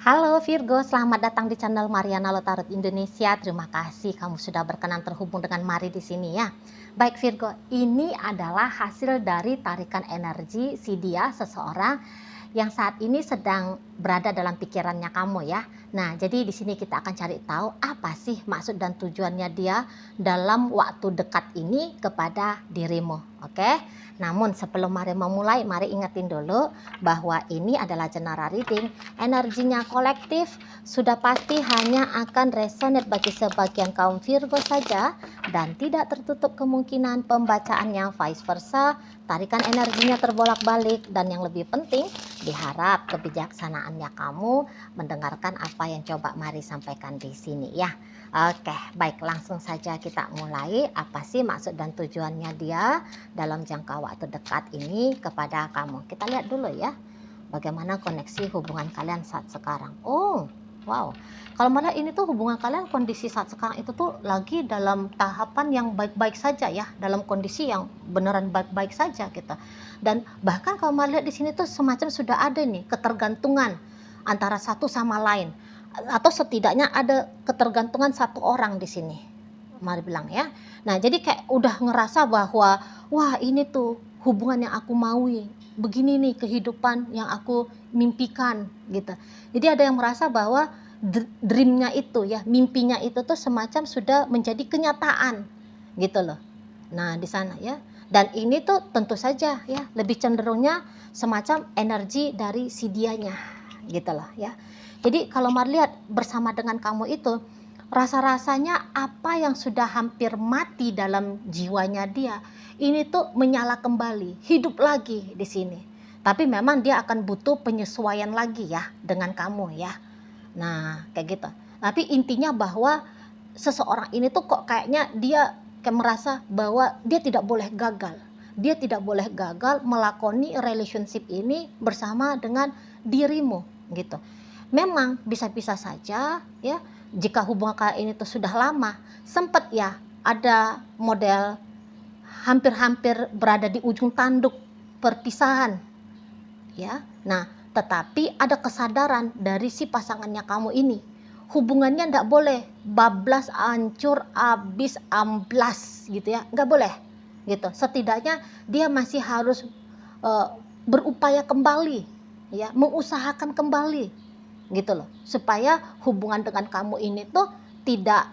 Halo Virgo, selamat datang di channel Mariana Lotarot Indonesia. Terima kasih kamu sudah berkenan terhubung dengan Mari di sini ya. Baik Virgo, ini adalah hasil dari tarikan energi si dia seseorang yang saat ini sedang berada dalam pikirannya kamu ya. Nah, jadi di sini kita akan cari tahu apa sih maksud dan tujuannya dia dalam waktu dekat ini kepada dirimu. Oke? Namun sebelum Mari memulai, mari ingetin dulu bahwa ini adalah general reading. Energinya kolektif, sudah pasti hanya akan resonate bagi sebagian kaum Virgo saja dan tidak tertutup kemungkinan pembacaannya vice versa. Tarikan energinya terbolak-balik dan yang lebih penting, diharap kebijaksanaannya kamu mendengarkan apa yang coba Mari sampaikan di sini ya. Oke, baik, langsung saja kita mulai. Apa sih maksud dan tujuannya dia dalam jangka waktu dekat ini kepada kamu? Kita lihat dulu ya, bagaimana koneksi hubungan kalian saat sekarang. Oh, wow. Kalau malah ini tuh hubungan kalian kondisi saat sekarang itu tuh lagi dalam tahapan yang baik-baik saja ya, dalam kondisi yang beneran baik-baik saja gitu. Dan bahkan kalau malah lihat di sini tuh semacam sudah ada nih ketergantungan antara satu sama lain, atau setidaknya ada ketergantungan satu orang di sini. Mari bilang ya. Nah, jadi kayak udah ngerasa bahwa wah, ini tuh hubungan yang aku maui, begini nih kehidupan yang aku mimpikan gitu. Jadi ada yang merasa bahwa dreamnya itu ya, mimpinya itu tuh semacam sudah menjadi kenyataan gitu loh. Nah, di sana ya. Dan ini tuh tentu saja ya lebih cenderungnya semacam energi dari si dianya gitu loh ya. Jadi kalau Mari lihat bersama dengan kamu itu, rasa-rasanya apa yang sudah hampir mati dalam jiwanya dia, ini tuh menyala kembali, hidup lagi di sini. Tapi memang dia akan butuh penyesuaian lagi ya dengan kamu ya. Nah, kayak gitu. Tapi intinya bahwa seseorang ini tuh kok kayaknya dia kayak merasa bahwa dia tidak boleh gagal. Dia tidak boleh gagal melakoni relationship ini bersama dengan dirimu gitu. Memang bisa-bisa saja ya, jika hubungan kalian ini tuh sudah lama, sempat ya ada model hampir-hampir berada di ujung tanduk perpisahan ya. Nah, tetapi ada kesadaran dari si pasangannya kamu ini, hubungannya ndak boleh bablas, hancur, habis, amblas gitu ya, nggak boleh gitu. Setidaknya dia masih harus berupaya kembali ya, mengusahakan kembali gitu loh, supaya hubungan dengan kamu ini tuh tidak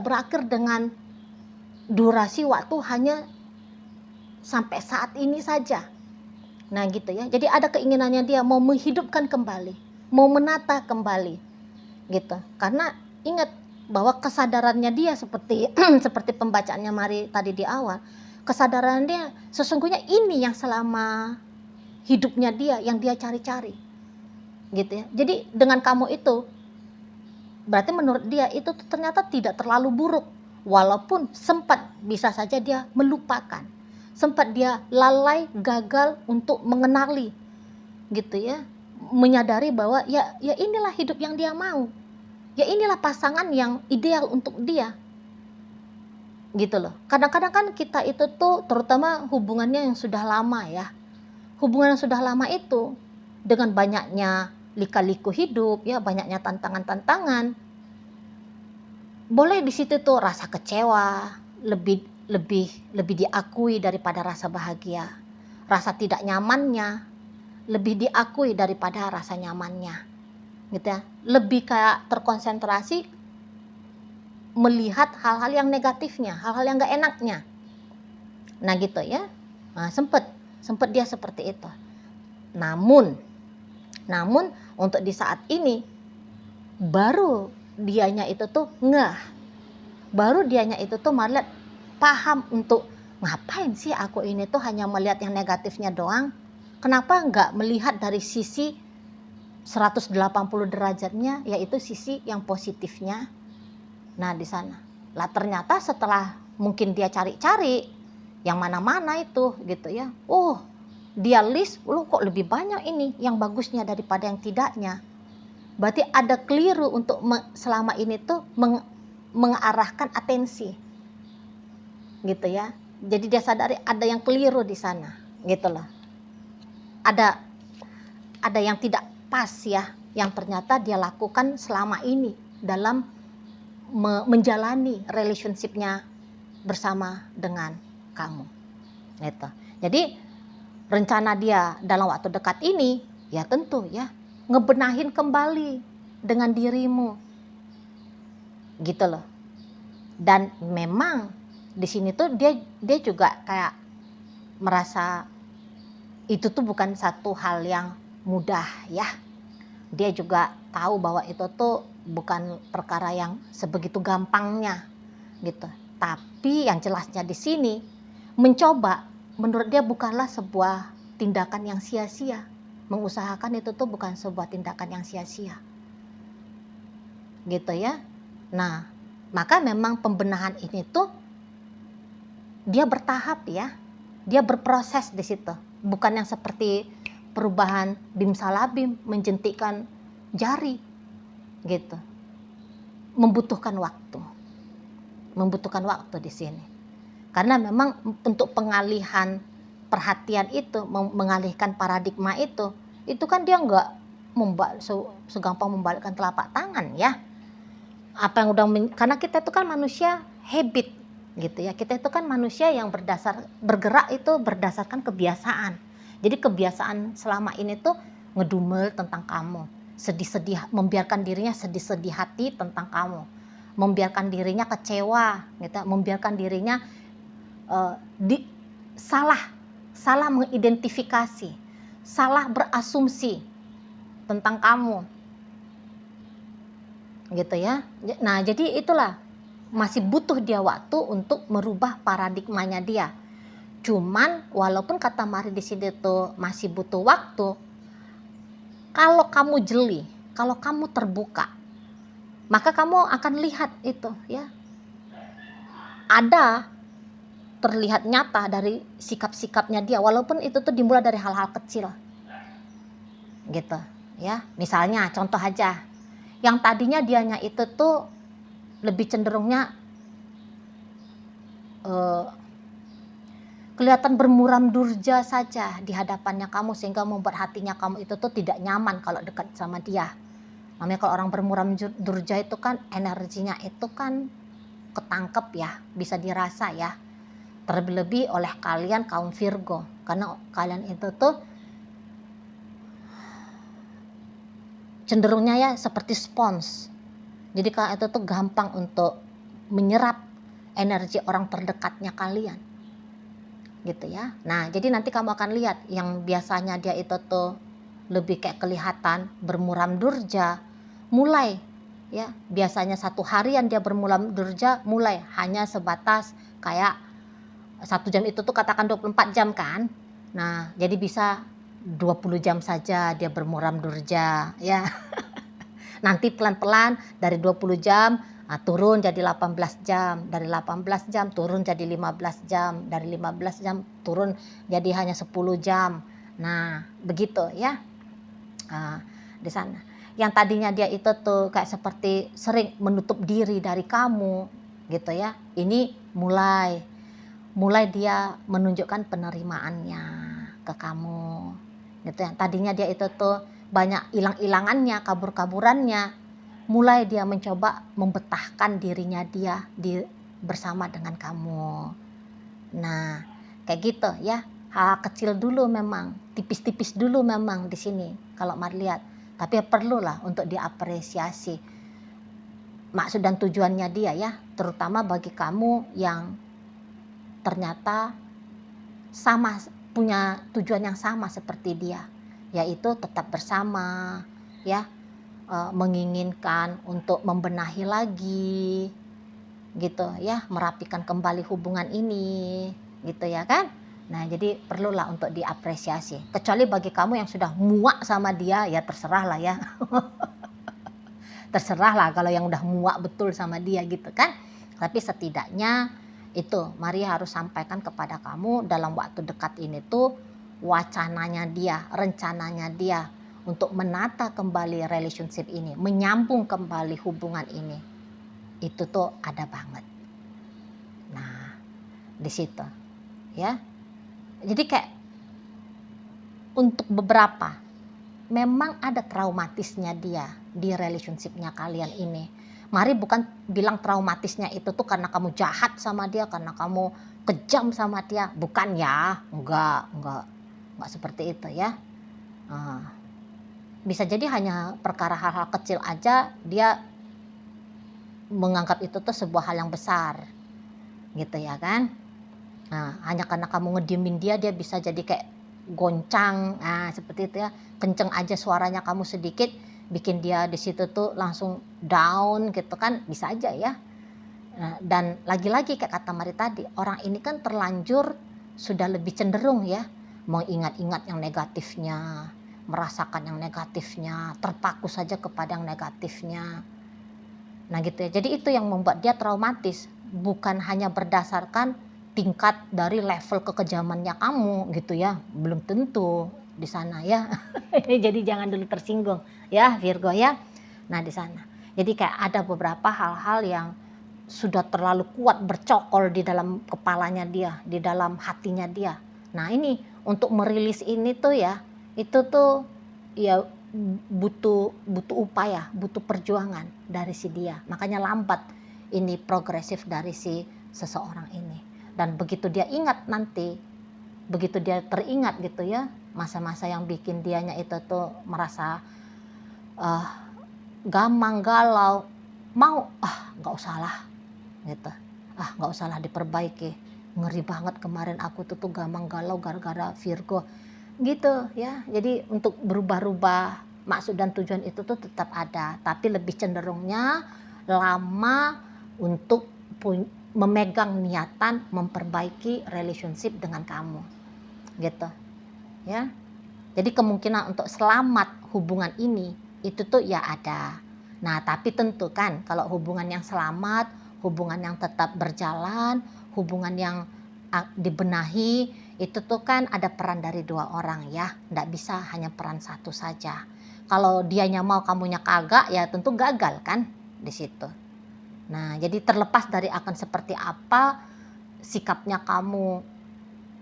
berakhir dengan durasi waktu hanya sampai saat ini saja. Nah gitu ya, jadi ada keinginannya dia mau menghidupkan kembali, mau menata kembali gitu. Karena ingat bahwa kesadarannya dia seperti seperti pembacaannya Mari tadi di awal, kesadaran dia sesungguhnya ini yang selama hidupnya dia yang dia cari-cari gitu ya. Jadi dengan kamu itu berarti menurut dia itu ternyata tidak terlalu buruk, walaupun sempat bisa saja dia melupakan, sempat dia lalai, gagal untuk mengenali gitu ya, menyadari bahwa ya inilah hidup yang dia mau, ya inilah pasangan yang ideal untuk dia gitu loh. Kadang-kadang kan kita itu tuh terutama hubungannya yang sudah lama ya, hubungan yang sudah lama itu dengan banyaknya lika-liku hidup ya, banyaknya tantangan-tantangan, boleh di situ tuh rasa kecewa lebih lebih lebih diakui daripada rasa bahagia, rasa tidak nyamannya lebih diakui daripada rasa nyamannya gitu ya, lebih kayak terkonsentrasi melihat hal-hal yang negatifnya, hal-hal yang gak enaknya. Nah gitu ya. Nah, sempet dia seperti itu. Namun untuk di saat ini baru dianya itu tuh baru dianya itu tuh malah paham untuk ngapain sih aku ini tuh hanya melihat yang negatifnya doang, kenapa nggak melihat dari sisi 180 derajatnya, yaitu sisi yang positifnya. Nah di sana lah ternyata setelah mungkin dia cari-cari yang mana-mana itu gitu ya, dia list, lu kok lebih banyak ini yang bagusnya daripada yang tidaknya. Berarti ada keliru untuk selama ini tuh mengarahkan atensi gitu ya. Jadi dia sadari ada yang keliru di sana gitu loh, ada yang tidak pas ya yang ternyata dia lakukan selama ini dalam menjalani relationship-nya bersama dengan kamu. Gitu. Jadi rencana dia dalam waktu dekat ini ya tentu ya ngebenahin kembali dengan dirimu. Gitu loh. Dan memang di sini tuh dia juga kayak merasa itu tuh bukan satu hal yang mudah ya. Dia juga tahu bahwa itu tuh bukan perkara yang sebegitu gampangnya gitu. Tapi yang jelasnya di sini mencoba menurut dia bukanlah sebuah tindakan yang sia-sia. Mengusahakan itu tuh bukan sebuah tindakan yang sia-sia. Gitu ya. Nah, maka memang pembenahan ini tuh dia bertahap ya. Dia berproses di situ. Bukan yang seperti perubahan bim salabim menjentikkan jari gitu. Membutuhkan waktu. Membutuhkan waktu di sini. Karena memang untuk pengalihan perhatian itu, mengalihkan paradigma itu kan dia nggak segampang membalikkan telapak tangan ya. Apa yang karena kita itu kan manusia habit gitu ya. Kita itu kan manusia yang bergerak itu berdasarkan kebiasaan. Jadi kebiasaan selama ini tuh ngedumel tentang kamu, sedih-sedih, membiarkan dirinya sedih-sedih hati tentang kamu, membiarkan dirinya kecewa gitu, membiarkan dirinya salah mengidentifikasi, salah berasumsi tentang kamu gitu ya. Nah jadi itulah masih butuh dia waktu untuk merubah paradigmanya dia. Cuman walaupun kata Mari di sini tuh masih butuh waktu, kalau kamu jeli, kalau kamu terbuka, maka kamu akan lihat itu ya. Ada terlihat nyata dari sikap-sikapnya dia, walaupun itu tuh dimulai dari hal-hal kecil gitu ya. Misalnya contoh aja, yang tadinya dianya itu tuh lebih cenderungnya kelihatan bermuram durja saja di hadapannya kamu, sehingga membuat hatinya kamu itu tuh tidak nyaman kalau dekat sama dia. Namanya kalau orang bermuram durja itu kan energinya itu kan ketangkep ya, bisa dirasa ya. Terlebih oleh kalian kaum Virgo, karena kalian itu tuh cenderungnya ya seperti spons. Jadi kalian itu tuh gampang untuk menyerap energi orang terdekatnya kalian gitu ya. Nah jadi nanti kamu akan lihat yang biasanya dia itu tuh lebih kayak kelihatan bermuram durja, mulai ya biasanya satu harian dia bermuram durja, mulai hanya sebatas kayak 1 jam itu tuh katakan 24 jam kan. Nah, jadi bisa 20 jam saja dia bermuram durja ya. Nanti pelan-pelan dari 20 jam turun jadi 18 jam, dari 18 jam turun jadi 15 jam, dari 15 jam turun jadi hanya 10 jam. Nah, begitu ya. Di sana. Yang tadinya dia itu tuh kayak seperti sering menutup diri dari kamu gitu ya. Ini mulai dia menunjukkan penerimaannya ke kamu gitu ya. Tadinya dia itu tuh banyak hilang-hilangannya, kabur-kaburannya, mulai dia mencoba membetahkan dirinya dia bersama dengan kamu. Nah kayak gitu ya, hal kecil dulu memang, tipis-tipis dulu memang di sini kalau Mari lihat, tapi perlulah untuk diapresiasi maksud dan tujuannya dia ya, terutama bagi kamu yang ternyata sama, punya tujuan yang sama seperti dia, yaitu tetap bersama ya, menginginkan untuk membenahi lagi gitu ya, merapikan kembali hubungan ini gitu ya kan. Nah jadi perlulah untuk diapresiasi, kecuali bagi kamu yang sudah muak sama dia ya terserah lah ya. Terserah lah kalau yang udah muak betul sama dia gitu kan. Tapi setidaknya itu Mari harus sampaikan kepada kamu dalam waktu dekat ini tuh wacananya dia, rencananya dia untuk menata kembali relationship ini, menyambung kembali hubungan ini. Itu tuh ada banget. Nah, di situ ya. Jadi kayak untuk beberapa memang ada traumatisnya dia di relationship-nya kalian ini. Mari bukan bilang traumatisnya itu tuh karena kamu jahat sama dia, karena kamu kejam sama dia, bukan ya, enggak seperti itu ya. Bisa jadi hanya perkara hal-hal kecil aja dia menganggap itu tuh sebuah hal yang besar, gitu ya kan. Nah, hanya karena kamu ngediemin dia bisa jadi kayak goncang, seperti itu ya. Kenceng aja suaranya kamu sedikit, bikin dia di situ tuh langsung down gitu kan, bisa aja ya. Nah, dan lagi-lagi kayak kata Mari tadi, orang ini kan terlanjur sudah lebih cenderung ya, mengingat-ingat yang negatifnya, merasakan yang negatifnya, terpaku saja kepada yang negatifnya. Nah gitu ya, jadi itu yang membuat dia traumatis, bukan hanya berdasarkan tingkat dari level kekejamannya kamu gitu ya, belum tentu di sana ya. Jadi jangan dulu tersinggung ya Virgo ya. Nah di sana, jadi kayak ada beberapa hal-hal yang sudah terlalu kuat bercokol di dalam kepalanya dia, di dalam hatinya dia. Nah ini untuk merilis ini tuh ya, itu tuh ya butuh upaya, butuh perjuangan dari si dia. Makanya lambat ini progresif dari si seseorang ini. Dan begitu dia ingat nanti, begitu dia teringat gitu ya, masa-masa yang bikin dianya itu tuh merasa gamang, galau, mau nggak usah lah gitu, nggak usah lah diperbaiki, ngeri banget kemarin aku tuh gamang galau gara-gara Virgo gitu ya. Jadi untuk berubah-ubah maksud dan tujuan itu tuh tetap ada, tapi lebih cenderungnya lama untuk memegang niatan memperbaiki relationship dengan kamu gitu ya. Jadi kemungkinan untuk selamat hubungan ini itu tuh ya ada. Nah tapi tentu kan kalau hubungan yang selamat, hubungan yang tetap berjalan, hubungan yang dibenahi, itu tuh kan ada peran dari dua orang ya, nggak bisa hanya peran satu saja. Kalau dianya mau kamunya kagak ya tentu gagal kan di situ. Nah jadi terlepas dari akan seperti apa sikapnya kamu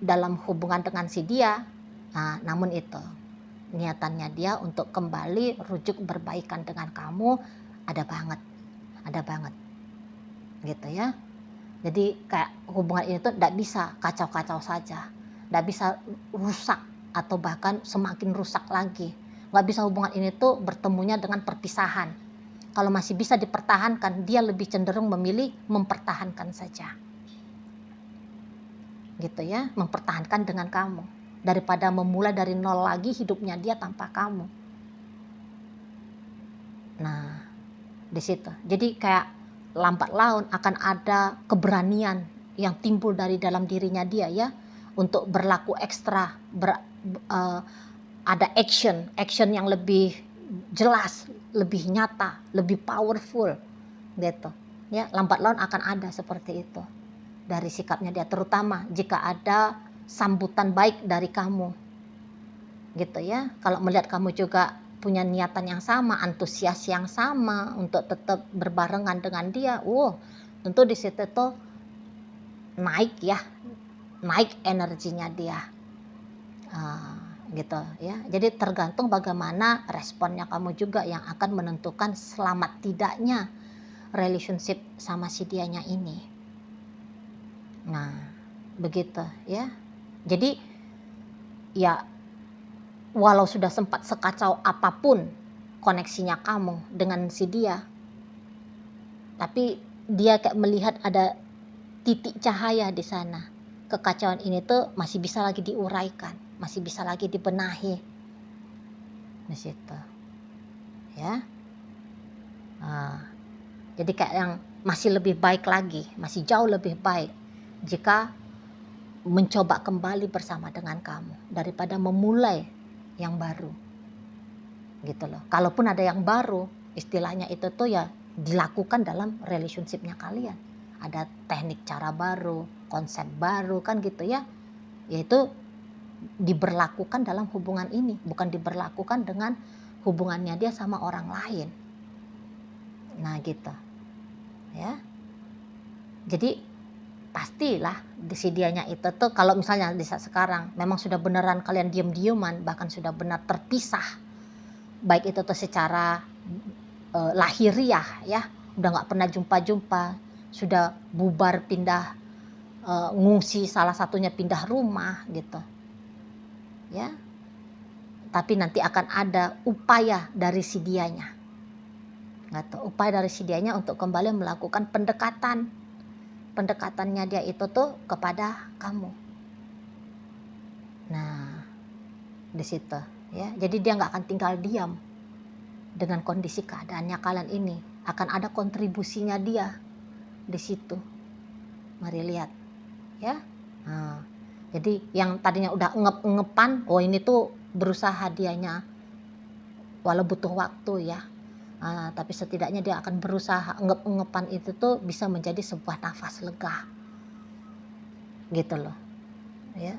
dalam hubungan dengan si dia, namun itu niatannya dia untuk kembali rujuk berbaikan dengan kamu ada banget gitu ya. Jadi kayak hubungan ini tuh tidak bisa kacau-kacau saja, tidak bisa rusak atau bahkan semakin rusak lagi. Nggak bisa hubungan ini tuh bertemunya dengan perpisahan. Kalau masih bisa dipertahankan, dia lebih cenderung memilih mempertahankan saja, gitu ya, mempertahankan dengan kamu daripada memulai dari nol lagi hidupnya dia tanpa kamu. Nah di situ, jadi kayak lambat laun akan ada keberanian yang timbul dari dalam dirinya dia ya, untuk berlaku ekstra, ada action yang lebih jelas, lebih nyata, lebih powerful gitu ya. Lambat laun akan ada seperti itu dari sikapnya dia, terutama jika ada sambutan baik dari kamu gitu ya. Kalau melihat kamu juga punya niatan yang sama, antusias yang sama untuk tetap berbarengan dengan dia, tentu di situ tuh naik energinya dia, gitu ya. Jadi tergantung bagaimana responnya kamu juga yang akan menentukan selamat tidaknya relationship sama si dianya ini. Nah begitu ya. Jadi ya walau sudah sempat sekacau apapun koneksinya kamu dengan si dia, tapi dia kayak melihat ada titik cahaya di sana. Kekacauan ini tuh masih bisa lagi diuraikan, masih bisa lagi dibenahi di situ ya. Jadi kayak yang masih lebih baik lagi, masih jauh lebih baik jika mencoba kembali bersama dengan kamu daripada memulai yang baru gitu loh. Kalaupun ada yang baru, istilahnya itu tuh ya dilakukan dalam relationshipnya kalian. Ada teknik cara baru, konsep baru kan gitu ya. Yaitu diberlakukan dalam hubungan ini, bukan diberlakukan dengan hubungannya dia sama orang lain. Nah gitu ya. Jadi pastilah si dianya itu tuh kalau misalnya di saat sekarang memang sudah beneran kalian diem-dieman, bahkan sudah benar terpisah, baik itu tuh secara lahiriah ya, udah nggak pernah jumpa-jumpa, sudah bubar pindah, ngungsi, salah satunya pindah rumah gitu ya. Tapi nanti akan ada upaya dari si dianya, gitu, upaya dari si dianya untuk kembali melakukan pendekatannya dia itu tuh kepada kamu. Nah di situ ya, jadi dia nggak akan tinggal diam dengan kondisi keadaannya kalian ini, akan ada kontribusinya dia di situ. Mari lihat ya. Nah, jadi yang tadinya udah engep-engepan, oh ini tuh berusaha dianya, walau butuh waktu ya. Tapi setidaknya dia akan berusaha, engep-engepan itu tuh bisa menjadi sebuah nafas lega. Gitu loh. Ya.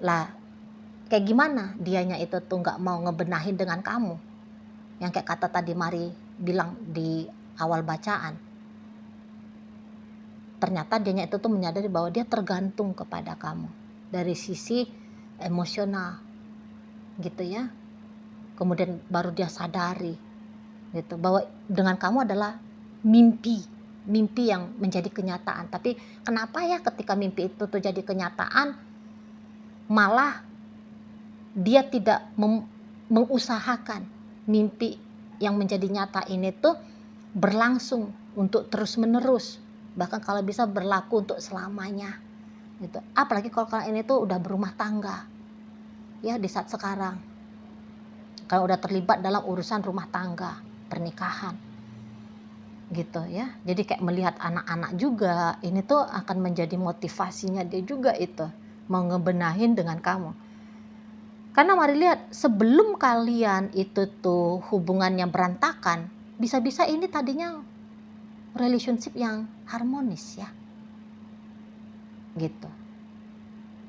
Lah, kayak gimana dianya itu tuh nggak mau ngebenahin dengan kamu? Yang kayak kata tadi Mari bilang di awal bacaan. Ternyata dianya itu tuh menyadari bahwa dia tergantung kepada kamu dari sisi emosional gitu ya. Kemudian baru dia sadari gitu bahwa dengan kamu adalah mimpi yang menjadi kenyataan. Tapi kenapa ya ketika mimpi itu tuh jadi kenyataan malah dia tidak mengusahakan mimpi yang menjadi nyata ini tuh berlangsung untuk terus menerus, bahkan kalau bisa berlaku untuk selamanya gitu. Apalagi kalau kalian ini tuh udah berumah tangga ya di saat sekarang, kalau udah terlibat dalam urusan rumah tangga, pernikahan gitu ya. Jadi kayak melihat anak-anak juga ini tuh akan menjadi motivasinya dia juga, itu mau ngebenahin dengan kamu. Karena Mari lihat, sebelum kalian itu tuh hubungannya berantakan, bisa-bisa ini tadinya relationship yang harmonis ya gitu.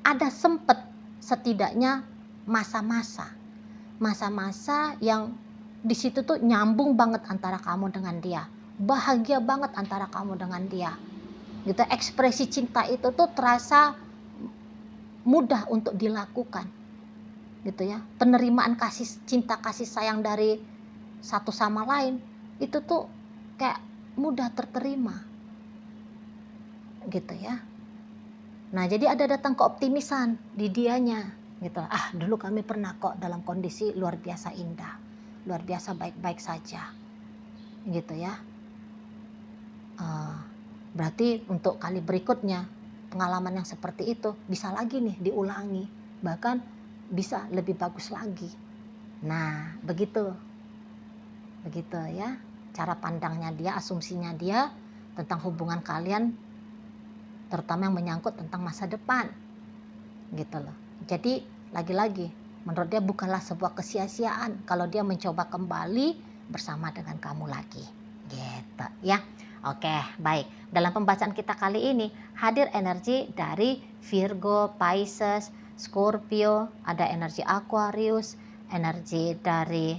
Ada sempet setidaknya masa-masa yang di situ tuh nyambung banget antara kamu dengan dia, bahagia banget antara kamu dengan dia gitu. Ekspresi cinta itu tuh terasa mudah untuk dilakukan gitu ya. Penerimaan kasih cinta, kasih sayang dari satu sama lain itu tuh kayak mudah terterima gitu ya. Nah jadi ada datang keoptimisan di dianya gitu. Dulu kami pernah kok dalam kondisi luar biasa indah, luar biasa baik-baik saja gitu ya. Berarti untuk kali berikutnya pengalaman yang seperti itu bisa lagi nih diulangi, bahkan bisa lebih bagus lagi. Nah begitu ya cara pandangnya dia, asumsinya dia tentang hubungan kalian, terutama yang menyangkut tentang masa depan gitu loh. Jadi lagi-lagi menurut dia bukanlah sebuah kesia-siaan kalau dia mencoba kembali bersama dengan kamu lagi gitu ya. Oke, baik. Dalam pembacaan kita kali ini hadir energi dari Virgo, Pisces, Scorpio, ada energi Aquarius, energi dari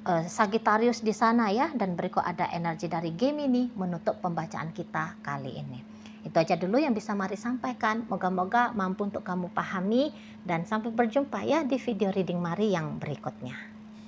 Sagittarius di sana ya, dan berikut ada energi dari Gemini menutup pembacaan kita kali ini. Itu aja dulu yang bisa Mari sampaikan. Moga-moga mampu untuk kamu pahami, dan sampai berjumpa ya di video reading Mari yang berikutnya.